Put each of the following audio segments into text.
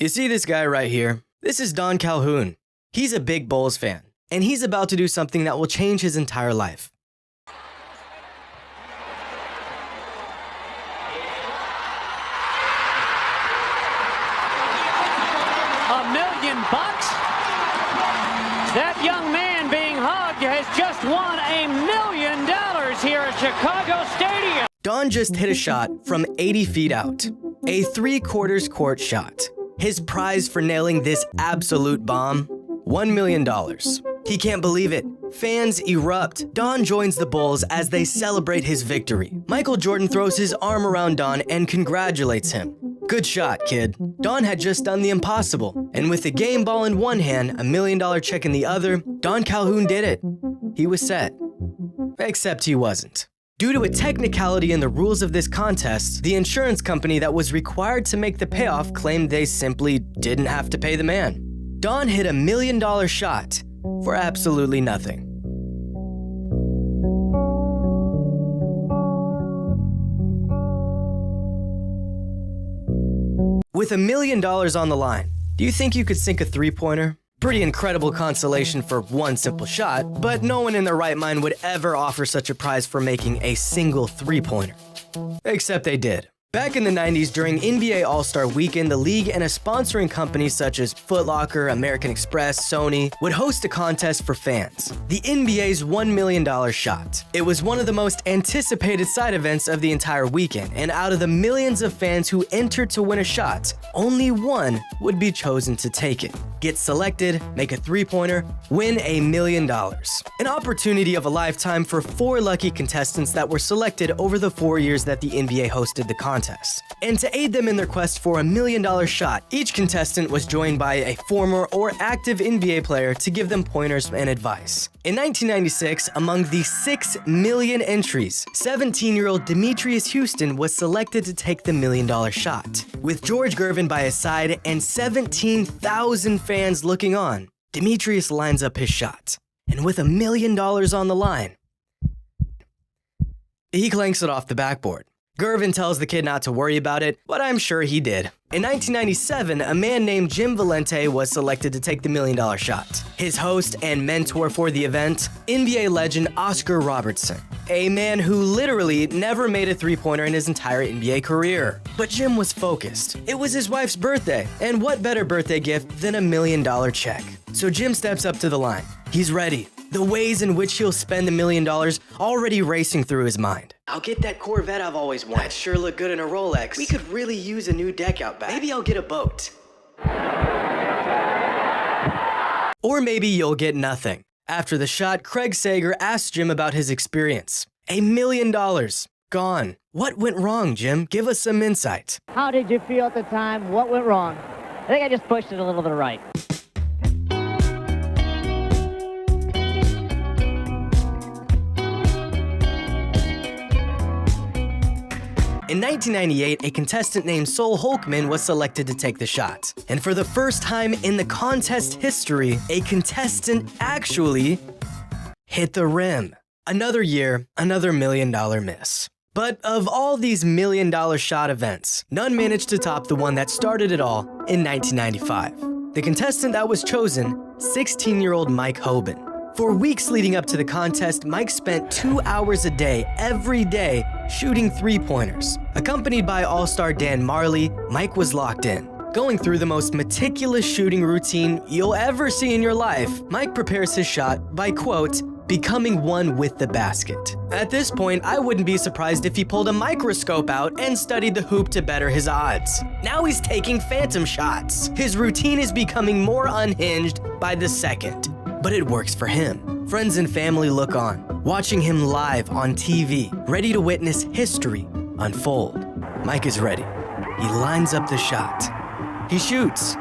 You see this guy right here? This is Don Calhoun. He's a big Bulls fan, and he's about to do something that will change his entire life. $1 million? That young man being hugged has just won $1 million here at Chicago Stadium. Don just hit a shot from 80 feet out, a 3/4 court shot. His prize for nailing this absolute bomb, $1 million. He can't believe it. Fans erupt. Don joins the Bulls as they celebrate his victory. Michael Jordan throws his arm around Don and congratulates him. Good shot, kid. Don had just done the impossible, and with the game ball in one hand, $1 million check in the other, Don Calhoun did it. He was set. Except he wasn't. Due to a technicality in the rules of this contest, the insurance company that was required to make the payoff claimed they simply didn't have to pay the man. Don hit $1 million shot for absolutely nothing. With $1 million on the line, do you think you could sink a three-pointer? Pretty incredible consolation for one simple shot, but no one in their right mind would ever offer such a prize for making a single three-pointer. Except they did. Back in the 90s, during NBA All-Star Weekend, the league and a sponsoring company such as Foot Locker, American Express, Sony would host a contest for fans, the NBA's $1 million shot. It was one of the most anticipated side events of the entire weekend, and out of the millions of fans who entered to win a shot, only one would be chosen to take it. Get selected, make a three-pointer, win $1 million. An opportunity of a lifetime for 4 lucky contestants that were selected over the 4 years that the NBA hosted the contest. And to aid them in their quest for $1 million shot, each contestant was joined by a former or active NBA player to give them pointers and advice. In 1996, among the 6 million entries, 17-year-old Demetrius Houston was selected to take the $1 million shot. With George Gervin by his side and 17,000 fans looking on, Demetrius lines up his shot. And with $1 million on the line, he clanks it off the backboard. Gervin tells the kid not to worry about it, but I'm sure he did. In 1997, a man named Jim Valente was selected to take the $1 million shot. His host and mentor for the event, NBA legend Oscar Robertson, a man who literally never made a three-pointer in his entire NBA career. But Jim was focused. It was his wife's birthday, and what better birthday gift than $1 million check? So Jim steps up to the line. He's ready. The ways in which he'll spend $1 million already racing through his mind. I'll get that Corvette I've always wanted. That sure look good in a Rolex. We could really use a new deck out back. Maybe I'll get a boat. Or maybe you'll get nothing. After the shot, Craig Sager asked Jim about his experience. $1 million. Gone. What went wrong, Jim? Give us some insight. How did you feel at the time? What went wrong? I think I just pushed it a little to the right. In 1998, a contestant named Sol Holkman was selected to take the shot. And for the first time in the contest history, a contestant actually hit the rim. Another year, another $1 million miss. But of all these $1 million shot events, none managed to top the one that started it all in 1995. The contestant that was chosen, 16-year-old Mike Hoban. For weeks leading up to the contest, Mike spent 2 hours a day, every day, shooting three-pointers. Accompanied by all-star Dan Marley, Mike was locked in. Going through the most meticulous shooting routine you'll ever see in your life, Mike prepares his shot by, quote, becoming one with the basket. At this point, I wouldn't be surprised if he pulled a microscope out and studied the hoop to better his odds. Now he's taking phantom shots. His routine is becoming more unhinged by the second. But it works for him. Friends and family look on, watching him live on TV, ready to witness history unfold. Mike is ready. He lines up the shot. He shoots.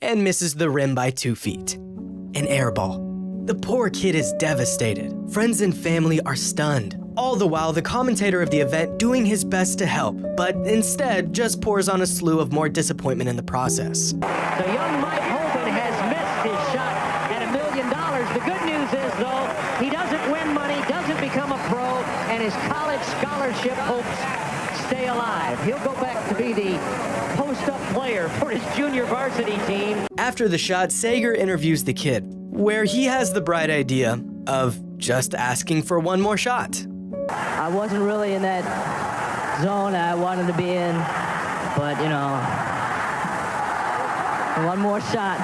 And misses the rim by 2 feet. An air ball. The poor kid is devastated. Friends and family are stunned. All the while, the commentator of the event doing his best to help, but instead just pours on a slew of more disappointment in the process. So young Mike Hoban has missed his shot at $1 million. The good news is, though, he doesn't win money, doesn't become a pro, and his college scholarship hopes stay alive. He'll go back to be the post-up player for his junior varsity team. After the shot, Sager interviews the kid, where he has the bright idea of just asking for one more shot. I wasn't really in that zone I wanted to be in, but, you know, one more shot.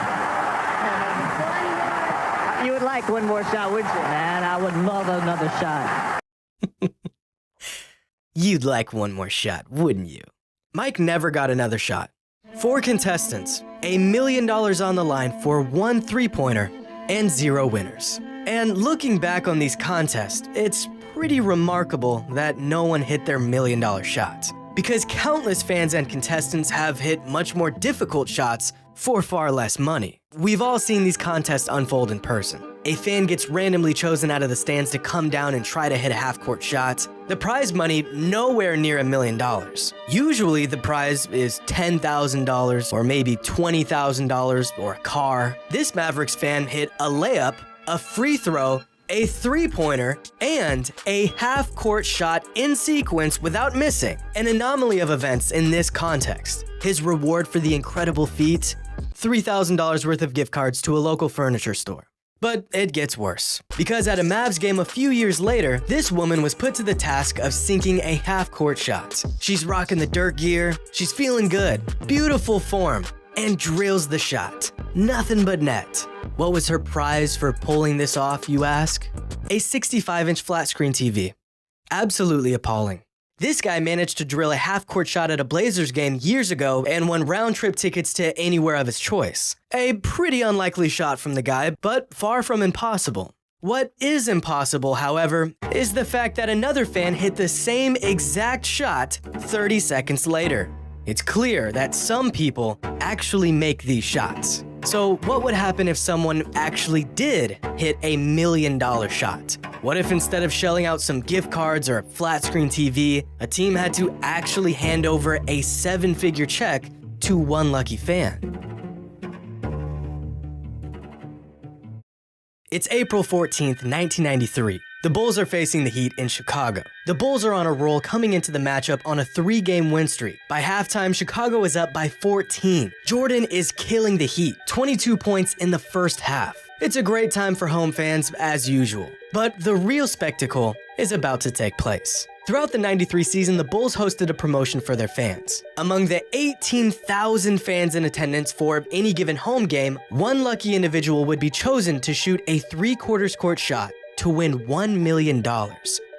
You would like one more shot, wouldn't you? Man, I would love another shot. You'd like one more shot, wouldn't you? Mike never got another shot. 4 contestants, $1 million on the line for 1 3-pointer, and 0 winners. And looking back on these contests, it's pretty remarkable that no one hit their $1 million shots, because countless fans and contestants have hit much more difficult shots for far less money. We've all seen these contests unfold in person. A fan gets randomly chosen out of the stands to come down and try to hit a half-court shot. The prize money nowhere near $1 million. Usually the prize is $10,000 or maybe $20,000 or a car. This Mavericks fan hit a layup, a free throw, a 3-pointer, and a half-court shot in sequence without missing. An anomaly of events in this context. His reward for the incredible feat? $3,000 worth of gift cards to a local furniture store. But it gets worse, because at a Mavs game a few years later, this woman was put to the task of sinking a half-court shot. She's rocking the dirt gear, she's feeling good, beautiful form, and drills the shot. Nothing but net. What was her prize for pulling this off, you ask? A 65-inch flat-screen TV. Absolutely appalling. This guy managed to drill a half-court shot at a Blazers game years ago and won round-trip tickets to anywhere of his choice. A pretty unlikely shot from the guy, but far from impossible. What is impossible, however, is the fact that another fan hit the same exact shot 30 seconds later. It's clear that some people actually make these shots. So what would happen if someone actually did hit a $1 million shot? What if instead of shelling out some gift cards or a flat-screen TV, a team had to actually hand over a 7-figure check to one lucky fan? It's April 14th, 1993. The Bulls are facing the Heat in Chicago. The Bulls are on a roll coming into the matchup on a 3-game win streak. By halftime, Chicago is up by 14. Jordan is killing the Heat, 22 points in the first half. It's a great time for home fans as usual. But the real spectacle is about to take place. Throughout the 93 season, the Bulls hosted a promotion for their fans. Among the 18,000 fans in attendance for any given home game, one lucky individual would be chosen to shoot a 3/4 court shot to win $1 million.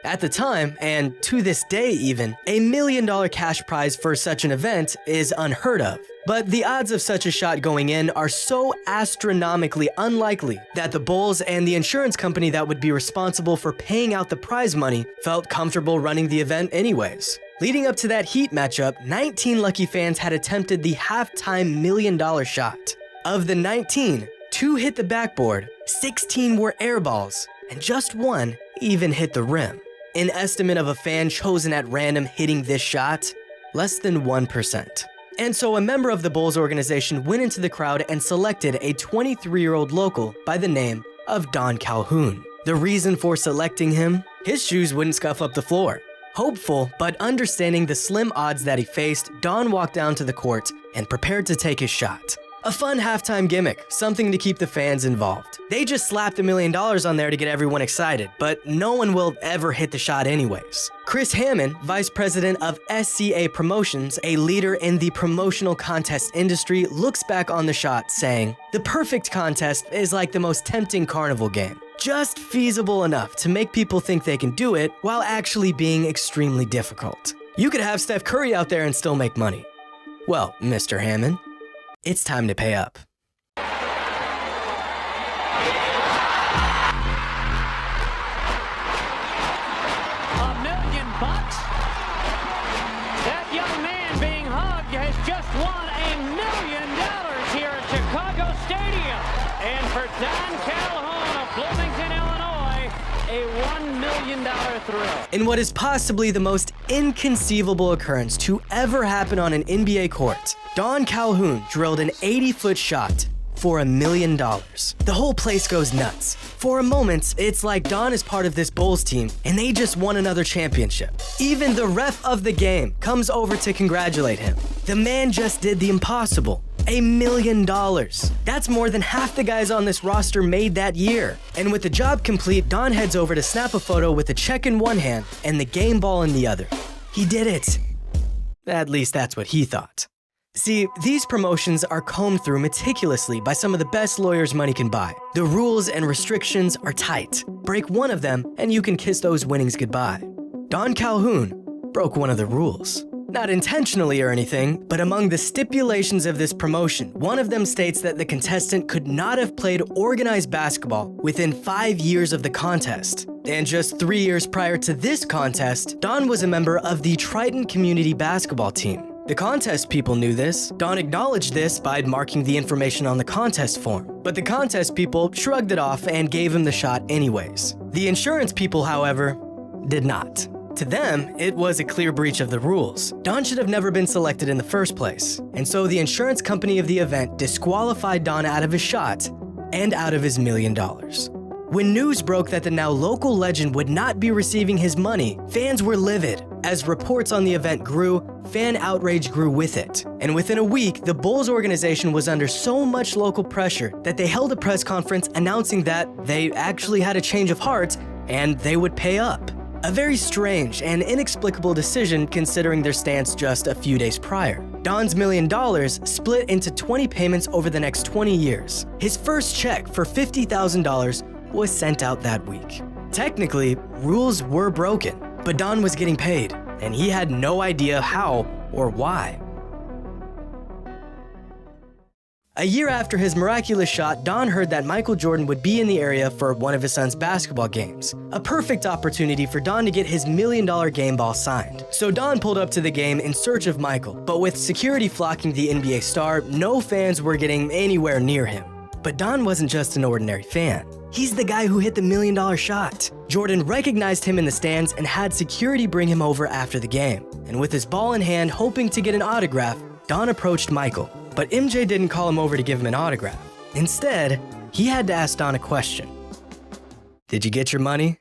At the time, and to this day even, a $1 million cash prize for such an event is unheard of. But the odds of such a shot going in are so astronomically unlikely that the Bulls and the insurance company that would be responsible for paying out the prize money felt comfortable running the event anyways. Leading up to that Heat matchup, 19 lucky fans had attempted the halftime $1 million shot. Of the 19, 2 hit the backboard, 16 were air balls, and just 1 even hit the rim. An estimate of a fan chosen at random hitting this shot? Less than 1%. And so a member of the Bulls organization went into the crowd and selected a 23-year-old local by the name of Don Calhoun. The reason for selecting him? His shoes wouldn't scuff up the floor. Hopeful, but understanding the slim odds that he faced, Don walked down to the court and prepared to take his shot. A fun halftime gimmick, something to keep the fans involved. They just slapped $1 million on there to get everyone excited, but no one will ever hit the shot anyways. Chris Hammond, vice president of SCA Promotions, a leader in the promotional contest industry, looks back on the shot saying, "The perfect contest is like the most tempting carnival game. Just feasible enough to make people think they can do it while actually being extremely difficult. You could have Steph Curry out there and still make money." Well, Mr. Hammond, it's time to pay up. $1 million bucks. That young man being hugged has just won $1 million here at Chicago Stadium. And for Don Calhoun of Bloomington, Illinois, a $1 million thrill. In what is possibly the most inconceivable occurrence to ever happen on an NBA court, Don Calhoun drilled an 80-foot shot for $1 million. The whole place goes nuts. For a moment, it's like Don is part of this Bulls team and they just won another championship. Even the ref of the game comes over to congratulate him. The man just did the impossible. $1 million. That's more than half the guys on this roster made that year. And with the job complete, Don heads over to snap a photo with the check in one hand and the game ball in the other. He did it. At least that's what he thought. See, these promotions are combed through meticulously by some of the best lawyers money can buy. The rules and restrictions are tight. Break one of them and you can kiss those winnings goodbye. Don Calhoun broke one of the rules. Not intentionally or anything, but among the stipulations of this promotion, one of them states that the contestant could not have played organized basketball within 5 years of the contest. And just 3 years prior to this contest, Don was a member of the Triton Community Basketball team. The contest people knew this. Don acknowledged this by marking the information on the contest form. But the contest people shrugged it off and gave him the shot anyways. The insurance people, however, did not. To them, it was a clear breach of the rules. Don should have never been selected in the first place. And so the insurance company of the event disqualified Don out of his shot and out of his $1 million. When news broke that the now local legend would not be receiving his money, fans were livid. As reports on the event grew, fan outrage grew with it. And within a week, the Bulls organization was under so much local pressure that they held a press conference announcing that they actually had a change of heart and they would pay up. A very strange and inexplicable decision considering their stance just a few days prior. Don's $1 million split into 20 payments over the next 20 years. His first check for $50,000 was sent out that week. Technically, rules were broken, but Don was getting paid, and he had no idea how or why. A year after his miraculous shot, Don heard that Michael Jordan would be in the area for one of his son's basketball games. A perfect opportunity for Don to get his $1 million game ball signed. So Don pulled up to the game in search of Michael, but with security flocking the NBA star, no fans were getting anywhere near him. But Don wasn't just an ordinary fan. He's the guy who hit the $1 million shot. Jordan recognized him in the stands and had security bring him over after the game. And with his ball in hand, hoping to get an autograph, Don approached Michael. But MJ didn't call him over to give him an autograph. Instead, he had to ask Don a question. Did you get your money?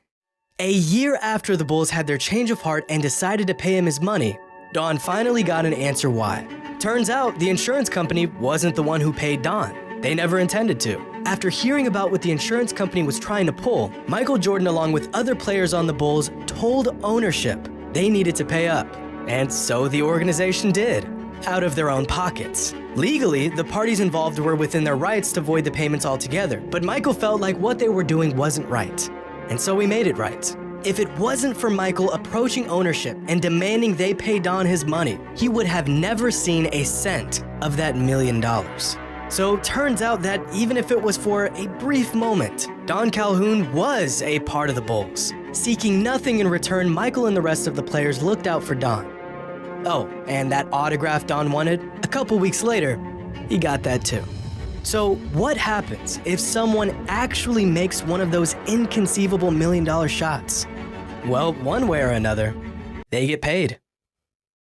A year after the Bulls had their change of heart and decided to pay him his money, Don finally got an answer why. Turns out the insurance company wasn't the one who paid Don. They never intended to. After hearing about what the insurance company was trying to pull, Michael Jordan, along with other players on the Bulls, told ownership they needed to pay up. And so the organization did, out of their own pockets. Legally, the parties involved were within their rights to void the payments altogether, but Michael felt like what they were doing wasn't right. And so he made it right. If it wasn't for Michael approaching ownership and demanding they pay Don his money, he would have never seen a cent of that $1 million. So turns out that even if it was for a brief moment, Don Calhoun was a part of the Bulls. Seeking nothing in return, Michael and the rest of the players looked out for Don. Oh, and that autograph Don wanted, a couple weeks later, he got that too. So what happens if someone actually makes one of those inconceivable $1 million shots? Well, one way or another, they get paid.